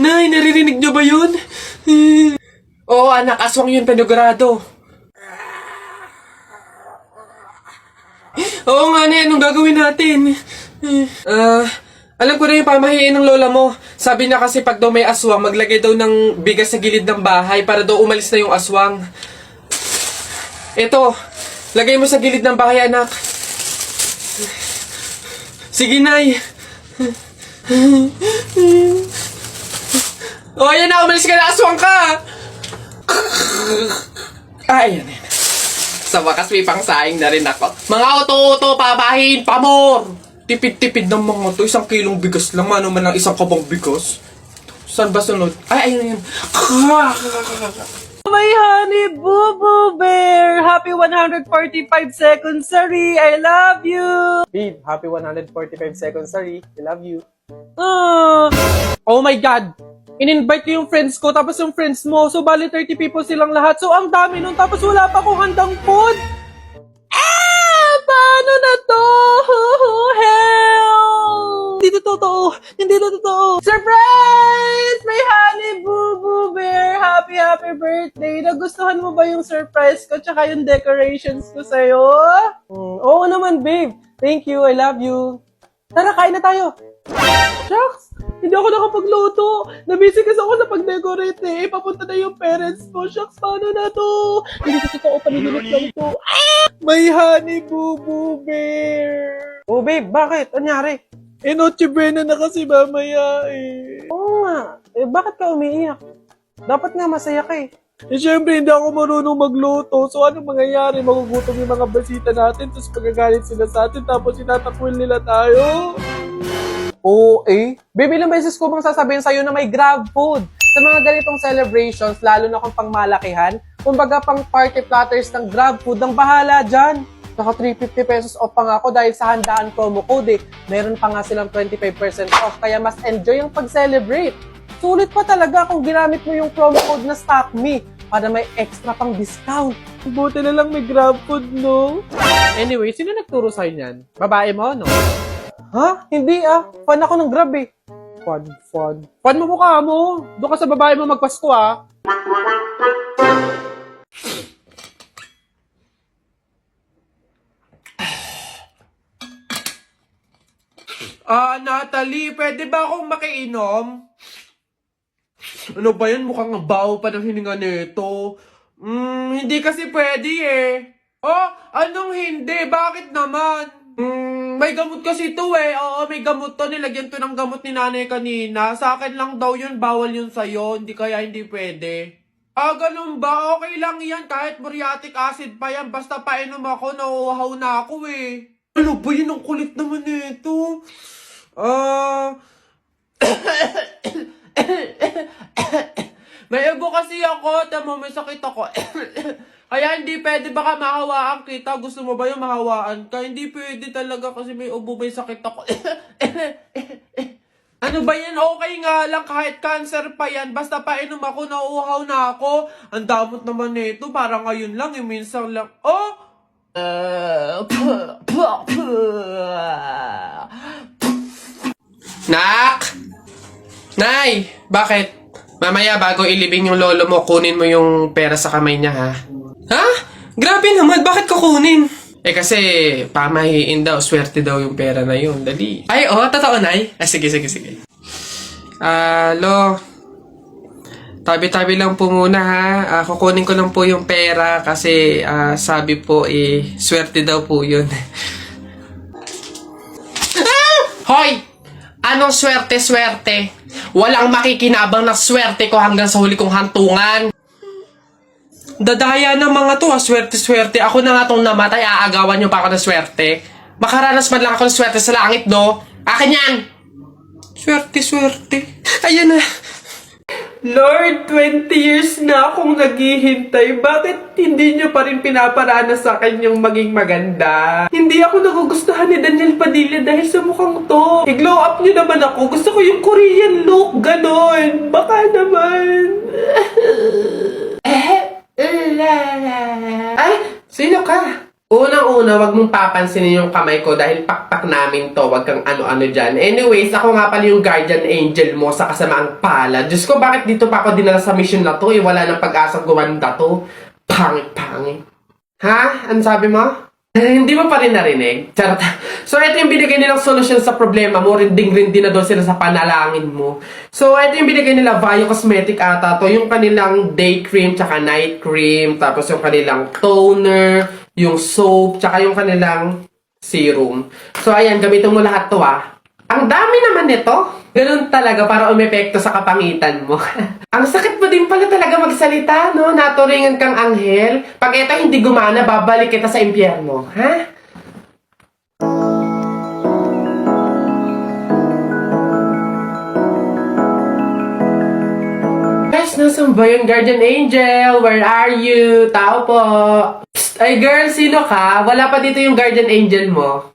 Nay, naririnig niyo ba yun? Oo, anak, aswang yun, panigurado. Oo nga, Nay, anong gagawin natin? Alam ko na yung pamahiin ng lola mo. Sabi niya kasi pag daw may aswang, maglagay daw ng bigas sa gilid ng bahay para daw umalis na yung aswang. Ito, lagay mo sa gilid ng bahay, anak. Sige, Nay. O, ayan na, umalis ka na, aswang ka! Ayan, ayan. Sa wakas may pangsaing na rin ako. Mga auto-auto, papahin, pamor! Tipid-tipid ng mga to, 1 kilong bigas lang, ano man ang 1 kabang bigas. Saan ba sunod? Ay, ayun, ayun. My honey boo boo bear! Happy 145 seconds, sorry! I love you! Babe, happy 145 seconds, sorry. I love you. Oh my God! In-invite ko yung friends ko, tapos yung friends mo. So, bali 30 people silang lahat. So, ang dami nun. Tapos, wala pa akong handang food. Paano na to? Hell! Hindi na totoo. Hindi na totoo. Surprise! May honey boo boo bear. Happy birthday. Nagustuhan mo ba yung surprise ko tsaka yung decorations ko sa'yo? Oo naman, babe. Thank you. I love you. Tara, kain na tayo. Shucks! Hindi ako nakapagluto. Nabisi kasi ako sa pag-decorate eh. Papunta na yung parents ko. Shucks, paano na to? Hindi ko totoo, panigilit lang to. May honey boo boo bear. Oh babe, bakit? Anyari? Noche Buena na kasi mamaya eh. Oo nga. Bakit ka umiiyak? Dapat nga masaya ka eh. Siyempre, hindi ako marunong magluto. So, anong mangyayari? Magugutom yung mga basita natin, tapos pagagalit sila sa atin, tapos itatakwil nila tayo. Oo eh. Baby, ilang beses ko bang sasabihin sa'yo na may grab food? Sa mga ganitong celebrations, lalo na kung pangmalakihan, kumbaga pang party platters ng grab food, ang bahala dyan. Naka 350 pesos off pa nga ako dahil sa handaan promo code eh. Meron pa nga silang 25% off, kaya mas enjoy ang pag-celebrate. Sulit pa talaga kung ginamit mo yung promo code na StockMe para may extra pang discount. Buti na lang may grab food, no? Anyway, sino nagturo sa'yo niyan? Babae mo, no? Ha? Hindi ah. Fan ako ng Grab eh. Fan. Fan mo mukha mo. Doon ka sa babae mo magpasko ah. Natalie, pwede ba akong makiinom? Ano ba yan? Mukhang baho pa ng hininga nito. Hindi kasi pwede eh. Oh, anong hindi? Bakit naman? May gamot kasi to eh. Oo, may gamot to. Nilagyan to ng gamot ni nanay kanina. Sa akin lang daw yun. Bawal yun sa'yo. Hindi kaya hindi pwede. Ganun ba? Okay lang yan. Kahit muriatic acid pa yan. Basta painom ako, nauuhaw na ako eh. Ano ba yun? Ang kulit naman nito. May ubo kasi ako. Tama, may sakit ako. Kaya hindi pwede, baka mahawaan kita. Gusto mo ba yung mahawaan ka? Hindi pwede talaga kasi may ubo, may sakit ako. Ano ba yan? Okay nga lang, kahit cancer pa yan. Basta painom ako, nauuhaw na ako. Ang damot naman nito, parang ngayon lang, minsan lang. Oh! Nak! Nay! Bakit? Mamaya bago ilibing yung lolo mo, kunin mo yung pera sa kamay niya, ha? Ha? Grabe naman, bakit kukunin? Eh kasi, pamahiin daw, swerte daw yung pera na yun. Dali. Ay, totoo, Nay? Sige. Lo, tabi-tabi lang po muna, ha? Kukunin ko lang po yung pera kasi sabi po, swerte daw po yun. Hoy! Anong swerte-swerte? Walang makikinabang na swerte ko hanggang sa huli kong hantungan. Dadaya na mga to, swerte-swerte. Ako na nga tong namatay, aagawan nyo pa ako ng swerte. Makaranas man lang ako ng swerte sa langit, no? Akin yan! Swerte-swerte. Ayan na. Lord, 20 years na akong naghihintay. Bakit hindi niyo pa rin pinaparana sa akin yung maging maganda? Hindi ako nagugustuhan ni Daniel Padilla dahil sa mukhang to. I-glow up niyo naman ako. Gusto ko yung Korean look, ganon. Baka naman. Ay, sino ka? Unang-una, wag mong papansinin yung kamay ko dahil pakpak namin to. Wag kang ano-ano dyan. Anyways, ako nga pala yung guardian angel mo sa kasamaang palad. Diyos ko, bakit dito pa ako dinala sa mission na to? Wala nang pag-asang gumanda to. Pangit-pangit. Ha? Ano sabi mo? Hindi mo pa rin narinig? Charot. So, ito yung binigay nilang solusyon sa problema mo. Rinding-rindi na daw sila sa panalangin mo. So, ito yung binigay nila Vaio Cosmetic ata to. Yung kanilang day cream, tsaka night cream. Tapos yung kanilang toner, yung soap, tsaka yung kanilang serum. So, ayan, gamitin mo lahat to Ang dami naman nito. Ganun talaga para umepekto sa kapangitan mo. Ang sakit mo din pala talaga magsalita, no? Naturingan kang anghel. Pag ito hindi gumana, babalik kita sa impyerno. Ha? Guys, nasan ba yung guardian angel? Where are you? Tao po. Psst, ay girl, sino ka? Wala pa dito yung guardian angel mo.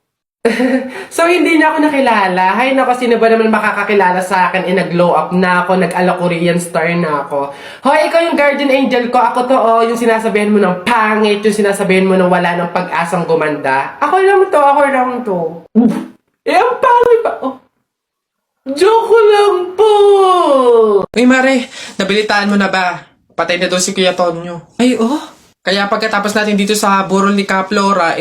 So, hindi na ako nakilala. Hay nako, sino ba naman makakakilala sa akin? Nag-glow up na ako, nag-ala Korean star na ako. Hoy, ikaw yung guardian angel ko. Ako to, yung sinasabihan mo ng pangit, yung sinasabihan mo ng wala ng pag-asang gumanda. Ako lang to. Ang pangit pa. Joke lang po! Uy, Mare, nabilitaan mo na ba? Patay na daw si Kuya Tonyo. Ay, Kaya pagkatapos natin dito sa burol ni Ka Flora,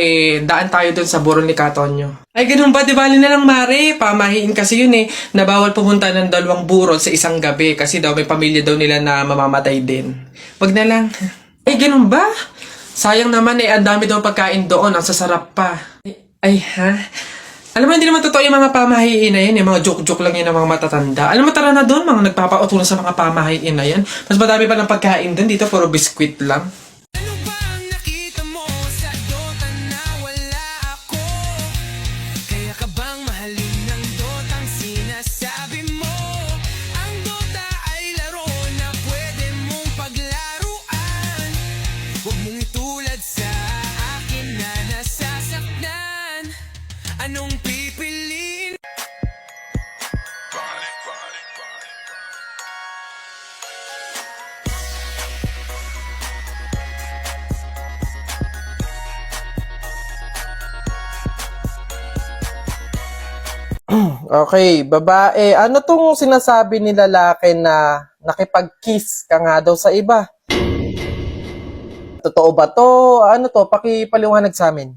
daan tayo dun sa burol ni Ka Tonyo. Ay, ganun ba? Di bali na lang, Mare. Pamahiin kasi yun na bawal pumunta ng dalawang burol sa isang gabi kasi daw may pamilya daw nila na mamamatay din. Wag na lang. Ay, ganun ba? Sayang naman ang dami daw pagkain doon. Ang sasarap pa. Ay, ha? Alam mo, hindi naman totoo yung mga pamahiin na yan. Yung mga joke-joke lang yun ng mga matatanda. Alam mo, tara na doon. Mga nagpapautulan sa mga pamahiin na yan. Mas madami pa ng pagkain doon. Dito, puro biskwit lang. Anong pipiliin? Okay, babae. Ano tong sinasabi ni lalaki na nakipag-kiss ka nga daw sa iba? Totoo ba to? Ano to? Pakipaliwanag sa amin.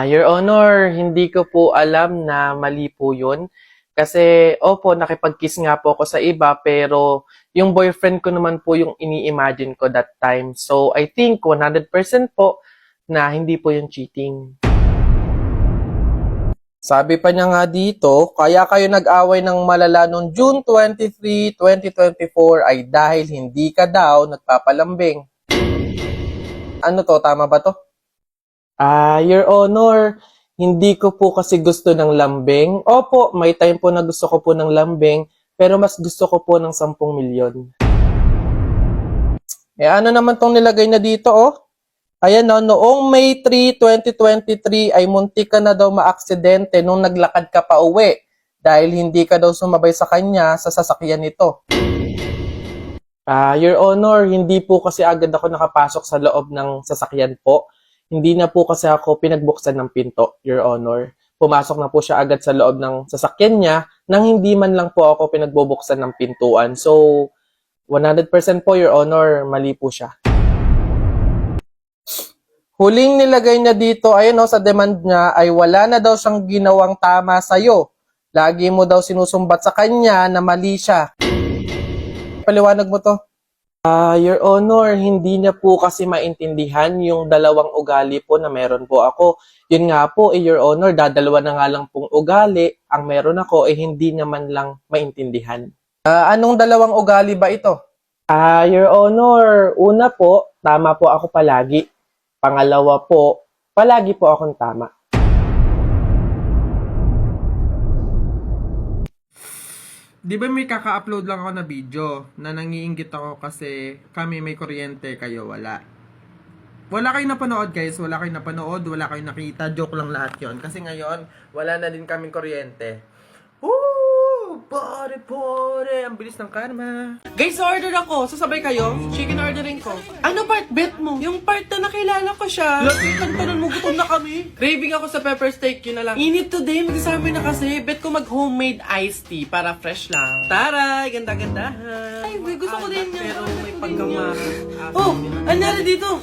Your Honor, hindi ko po alam na mali po yun. Kasi, opo, nakipag-kiss nga po ako sa iba, pero yung boyfriend ko naman po yung ini-imagine ko that time. So, I think 100% po na hindi po yung cheating. Sabi pa niya nga dito, kaya kayo nag-away ng malala noong June 23, 2024 ay dahil hindi ka daw nagpapalambing. Ano to? Tama ba to? Your Honor, hindi ko po kasi gusto ng lambing. Opo, may time po na gusto ko po ng lambing, pero mas gusto ko po ng 10 milyon. Ano naman tong nilagay na dito, Ayan noong May 3, 2023 ay muntik ka na daw maaksidente nung naglakad ka pa uwi dahil hindi ka daw sumabay sa kanya sa sasakyan nito. Your Honor, hindi po kasi agad ako nakapasok sa loob ng sasakyan po. Hindi na po kasi ako pinagbuksan ng pinto, Your Honor. Pumasok na po siya agad sa loob ng sasakyan niya nang hindi man lang po ako pinagbubuksan ng pintuan. So, 100% po, Your Honor, mali po siya. Huling nilagay niya dito, sa demand niya, ay wala na daw siyang ginawang tama sa'yo. Lagi mo daw sinusumbat sa kanya na mali siya. Paliwanag mo to. Your Honor, hindi niya po kasi maintindihan yung dalawang ugali po na meron po ako. Yun nga po, Your Honor, dadalawa na nga lang pong ugali. Ang meron ako, hindi naman lang maintindihan. Anong dalawang ugali ba ito? Your Honor, una po, tama po ako palagi. Pangalawa po, palagi po akong tama. Di ba may kaka-upload lang ako na video na nangiinggit ako kasi kami may kuryente, kayo wala. Wala kayong napanood guys, wala kayong napanood, wala kayong nakita, joke lang lahat yon. Kasi ngayon, wala na din kaming kuryente. Woo! Pare, ang bilis ng karma. Guys, order ako. Sasabay kayo? Chicken ordering ko. Ano part bet mo? Yung part na nakilala ko siya. Tantanan mo, gutom na kami. Craving ako sa pepper steak, yun na lang. Init today, mag-summer na kasi. Bet ko mag-homemade iced tea para fresh lang. Taray, ganda-gandahan. Ay, gusto ko din yan. Pero may pagkamahan. Oh, anyari dito?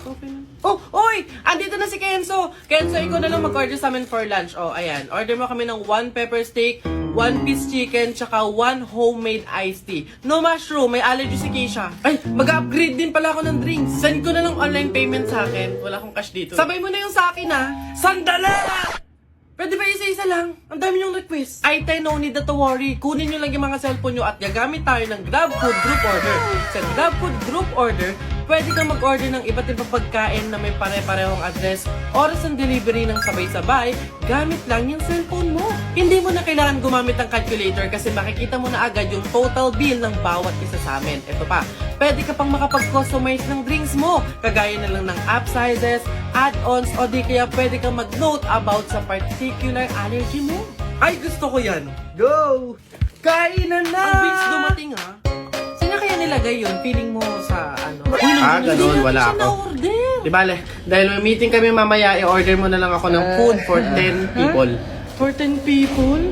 Oh, oy! Andito na si Kenzo! Kenzo, ikaw na lang mag-order sa amin for lunch. Oh, ayan. Order mo kami ng 1 pepper steak, 1 piece chicken, tsaka 1 homemade iced tea. No mushroom, may allergy si Keisha. Ay, mag-upgrade din pala ako ng drinks. Send ko na lang online payment sa akin. Wala akong cash dito. Sabay mo na yung sa akin, ha? Sandali! Pwede ba isa-isa lang? Ang dami niyong request. Ay, tayo, no need na to worry. Kunin niyo lang yung mga cellphone niyo at gagamit tayo ng GrabFood Group Order. Sa GrabFood Group Order, pwede kang mag-order ng iba't ibang pagkain na may pare-parehong address, oras ng delivery ng sabay-sabay, gamit lang yung cellphone mo. Hindi mo na kailangan gumamit ng calculator kasi makikita mo na agad yung total bill ng bawat isa sa amin. Ito pa, pwede ka pang makapag-customize ng drinks mo, kagaya na lang ng app sizes, add-ons, o di kaya pwede kang mag-note about sa particular allergy mo. Ay, gusto ko yan! Go! Kainan na! Ang bilis dumating, ha? Sino kaya nilagay yun? Feeling mo sa ano? Ganun, wala ako. Di bale, dahil may meeting kami mamaya, i-order mo na lang ako ng food for 10 people. For 10 people?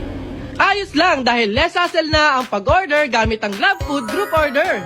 Ayos lang dahil less hassle na ang pag-order gamit ang GrabFood Group Order.